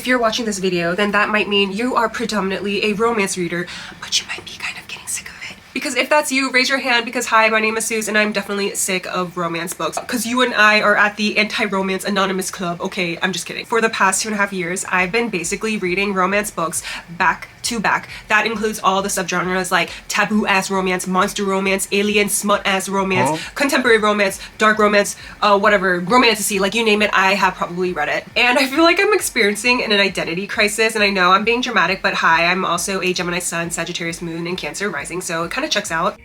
if you're watching this video, then that might mean you are predominantly a romance reader, but you might be kind of getting sick of it. Because if that's you, raise your hand, because hi, my name is Suze and I'm definitely sick of romance books. Because you and I are at the Anti-Romance Anonymous Club. Okay, I'm just kidding. For the past 2.5 years, I've been basically reading romance books back to back. That includes all the subgenres like taboo ass romance, monster romance, alien smut ass romance, contemporary romance, dark romance, whatever, romantasy, like you name it, I have probably read it. And I feel like I'm experiencing an identity crisis, and I know I'm being dramatic, but hi, I'm also a Gemini sun, Sagittarius moon, and Cancer rising, so it kind of checks out.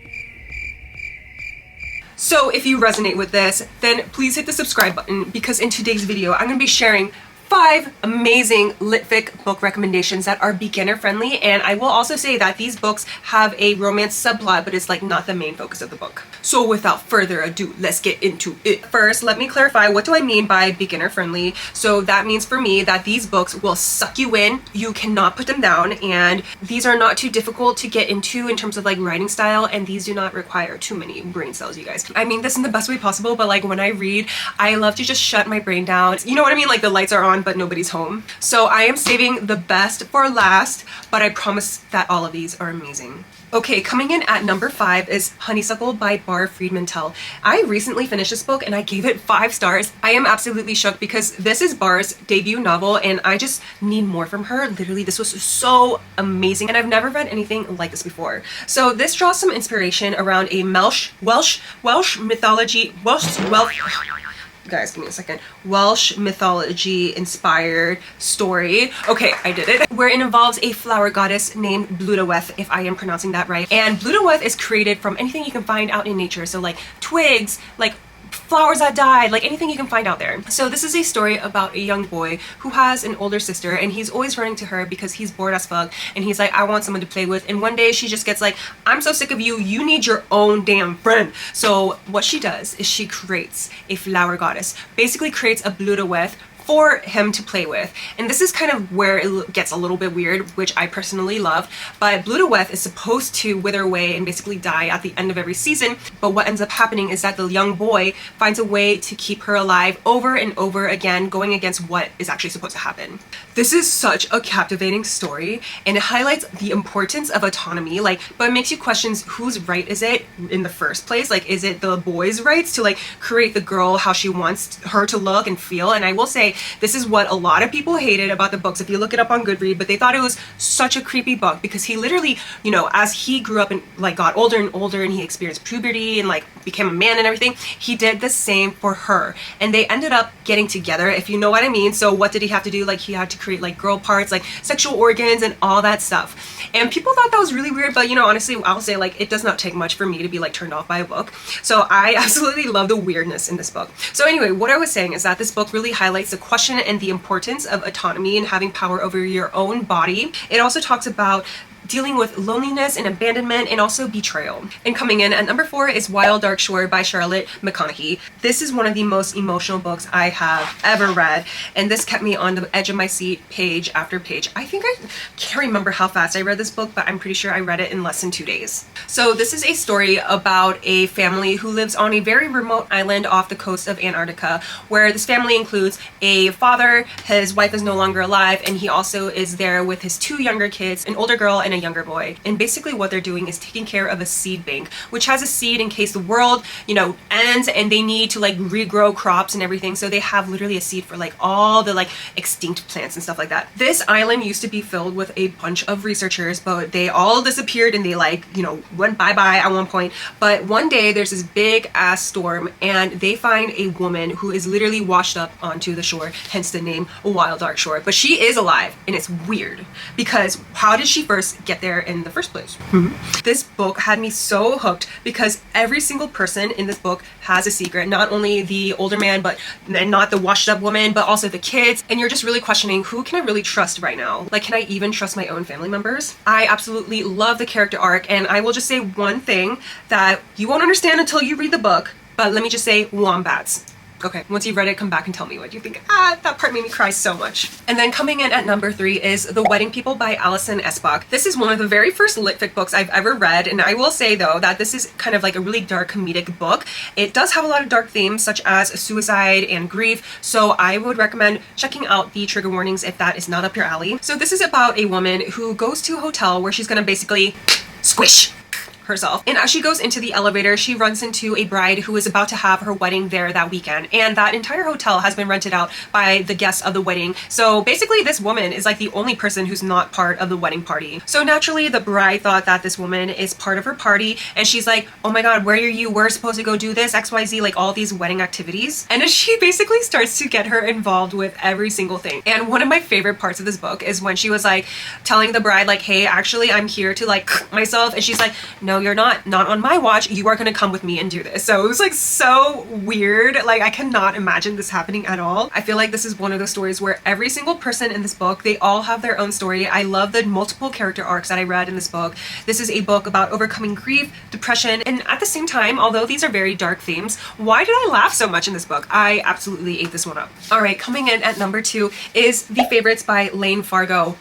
So if you resonate with this, then please hit the subscribe button, because in today's video, I'm going to be sharing 5 amazing litfic book recommendations that are beginner friendly, and I will also say that these books have a romance subplot, but it's like not the main focus of the book. So without further ado, let's get into it. First, let me clarify, what do I mean by beginner friendly? So that means for me that these books will suck you in, you cannot put them down, and these are not too difficult to get into in terms of like writing style, and these do not require too many brain cells, you guys. I mean this in the best way possible, but like when I read, I love to just shut my brain down. You know what I mean? Like the lights are on, but nobody's home. So I am saving the best for last, but I promise that all of these are amazing. Okay, coming in at number 5 is Honeysuckle by Bar Fridman-Tell. I recently finished this book and I gave it 5 stars. I am absolutely shook because this is Bar's debut novel and I just need more from her. Literally, this was so amazing and I've never read anything like this before. So this draws some inspiration around a Welsh mythology, guys, give me a second. Welsh mythology inspired story. Okay, I did it. Where it involves a flower goddess named Bludaweth, if I am pronouncing that right. And Bludaweth is created from anything you can find out in nature. So like twigs, like flowers that died, like anything you can find out there. So this is a story about a young boy who has an older sister and he's always running to her because he's bored as fuck and he's like, I want someone to play with. And one day she just gets like, I'm so sick of you, you need your own damn friend. So what she does is she creates a flower goddess, basically creates a Bludaweth for him to play with. And this is kind of where it gets a little bit weird, which I personally love. But Bludaweth is supposed to wither away and basically die at the end of every season. But what ends up happening is that the young boy finds a way to keep her alive over and over again, going against what is actually supposed to happen. This is such a captivating story and it highlights the importance of autonomy, like, but it makes you question whose right is it in the first place? Like, is it the boy's rights to like create the girl how she wants her to look and feel? And I will say, this is what a lot of people hated about the books if you look it up on Goodreads, but they thought it was such a creepy book because he literally, you know, as he grew up and like got older and older and he experienced puberty and like became a man and everything, he did the same for her and they ended up getting together, if you know what I mean. So what did he have to do? Like he had to create like girl parts, like sexual organs and all that stuff. And people thought that was really weird, but you know, honestly, I'll say like it does not take much for me to be like turned off by a book. So I absolutely love the weirdness in this book. So anyway, what I was saying is that this book really highlights the question and the importance of autonomy and having power over your own body. It also talks about dealing with loneliness and abandonment and also betrayal. And coming in at number 4 is Wild Dark Shore by Charlotte McConaghy. This is one of the most emotional books I have ever read, and this kept me on the edge of my seat page after page. I think I can't remember how fast I read this book, but I'm pretty sure I read it in less than 2 days. So this is a story about a family who lives on a very remote island off the coast of Antarctica, where this family includes a father, his wife is no longer alive, and he also is there with his 2 younger kids, an older girl and a younger boy. And basically what they're doing is taking care of a seed bank, which has a seed in case the world, you know, ends and they need to like regrow crops and everything. So they have literally a seed for like all the like extinct plants and stuff like that. This island used to be filled with a bunch of researchers, but they all disappeared and they like, you know, went bye-bye at one point. But one day there's this big ass storm and they find a woman who is literally washed up onto the shore, hence the name Wild Dark Shore. But she is alive and it's weird because how did she first get there in the first place? This book had me so hooked because every single person in this book has a secret. Not only the older man, but not the washed up woman, but also the kids. And you're just really questioning, who can I really trust right now? Like, can I even trust my own family members? I absolutely love the character arc, and I will just say one thing that you won't understand until you read the book, but let me just say, wombats. Okay, once you've read it, come back and tell me what you think. Ah, that part made me cry so much. And then coming in at number 3 is The Wedding People by Alison Espach. This is one of the very first lit fic books I've ever read, and I will say though that this is kind of like a really dark comedic book. It does have a lot of dark themes such as suicide and grief, so I would recommend checking out the trigger warnings if that is not up your alley. So this is about a woman who goes to a hotel where she's gonna basically squish herself. And as she goes into the elevator, she runs into a bride who is about to have her wedding there that weekend. And that entire hotel has been rented out by the guests of the wedding. So basically this woman is like the only person who's not part of the wedding party. So naturally the bride thought that this woman is part of her party, and she's like, oh my god, where are you? We're supposed to go do this, XYZ, like all these wedding activities. And she basically starts to get her involved with every single thing. And one of my favorite parts of this book is when she was like telling the bride like, hey, actually I'm here to like myself, and she's like, no, you're not on my watch, you are gonna come with me and do this. So it was like so weird. Like I cannot imagine this happening at all. I feel like this is one of those stories where every single person in this book, they all have their own story. I love the multiple character arcs that I read in this book. This is a book about overcoming grief, depression, and at the same time, although these are very dark themes, why did I laugh so much in this book? I absolutely ate this one up. All right, coming in at number 2 is The Favorites by Layne Fargo.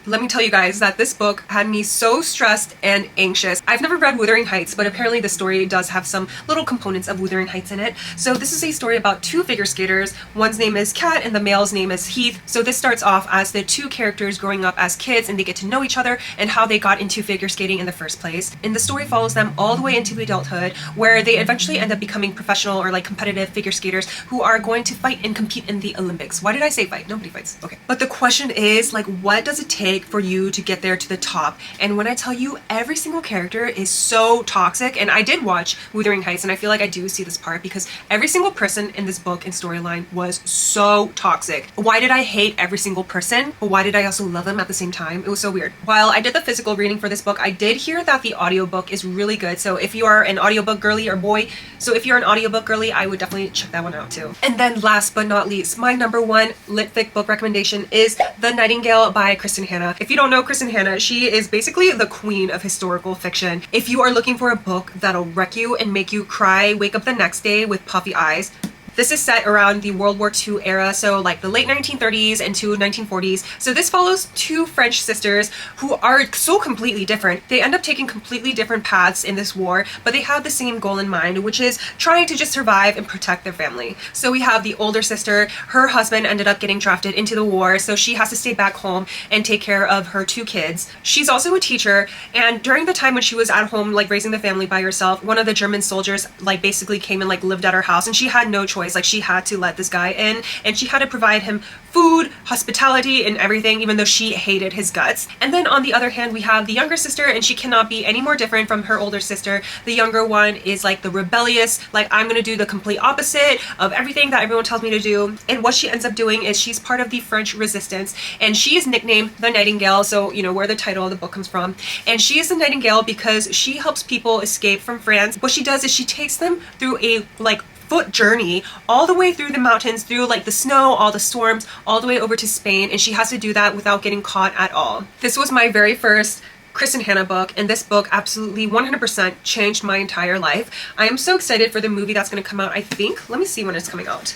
Let me tell you guys that this book had me so stressed and anxious. I've never read Wuthering Heights, but apparently the story does have some little components of Wuthering Heights in it. So this is a story about 2 figure skaters. One's name is Kat and the male's name is Heath. So this starts off as the 2 characters growing up as kids, and they get to know each other and how they got into figure skating in the first place. And the story follows them all the way into adulthood, where they eventually end up becoming professional or like competitive figure skaters who are going to fight and compete in the Olympics. Why did I say fight? Nobody fights. Okay. But the question is, like, what does it take for you to get there to the top? And when I tell you, every single character is so toxic, and I did watch Wuthering Heights, and I feel like I do see this part because every single person in this book and storyline was so toxic. Why did I hate every single person, but why did I also love them at the same time? It was so weird. While I did the physical reading for this book, I did hear that the audiobook is really good. So if you are an audiobook girly or boy, I would definitely check that one out too. And then last but not least, my number 1 lit fic book recommendation is The Nightingale by Kristin. If you don't know Kristin Hannah, she is basically the queen of historical fiction. If you are looking for a book that'll wreck you and make you cry, wake up the next day with puffy eyes, this is set around the World War II era, so like the late 1930s and to 1940s. So this follows 2 French sisters who are so completely different. They end up taking completely different paths in this war, but they have the same goal in mind, which is trying to just survive and protect their family. So we have the older sister. Her husband ended up getting drafted into the war, so she has to stay back home and take care of her 2 kids. She's also a teacher, and during the time when she was at home like raising the family by herself, one of the German soldiers like basically came and like lived at her house, and she had no choice. Like she had to let this guy in, and she had to provide him food, hospitality, and everything, even though she hated his guts. And then on the other hand, we have the younger sister, and she cannot be any more different from her older sister. The younger one is like the rebellious, like I'm gonna do the complete opposite of everything that everyone tells me to do. And what she ends up doing is she's part of the French resistance, and she is nicknamed the Nightingale, so you know where the title of the book comes from. And she is the Nightingale because she helps people escape from France. What she does is she takes them through a like foot journey all the way through the mountains, through like the snow, all the storms, all the way over to Spain, and she has to do that without getting caught at all. This was my very first Kristin Hannah book, and this book absolutely 100% changed my entire life. I am so excited for the movie that's going to come out, I think. Let me see when it's coming out.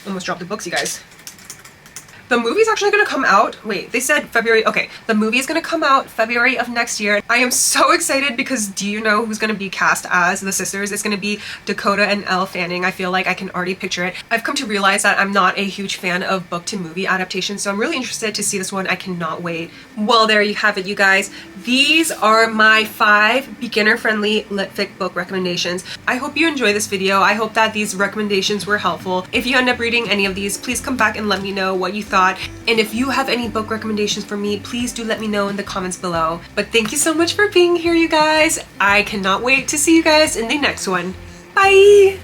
Almost dropped the books, you guys. The movie's actually gonna come out, wait, they said February, okay. The movie is gonna come out February of next year. I am so excited because do you know who's gonna be cast as the sisters? It's gonna be Dakota and Elle Fanning. I feel like I can already picture it. I've come to realize that I'm not a huge fan of book to movie adaptations, so I'm really interested to see this one. I cannot wait. Well, there you have it, you guys. These are my 5 beginner-friendly lit fic book recommendations. I hope you enjoy this video. I hope that these recommendations were helpful. If you end up reading any of these, please come back and let me know what you thought. And if you have any book recommendations for me, please do let me know in the comments below. But thank you so much for being here, you guys. I cannot wait to see you guys in the next one. Bye!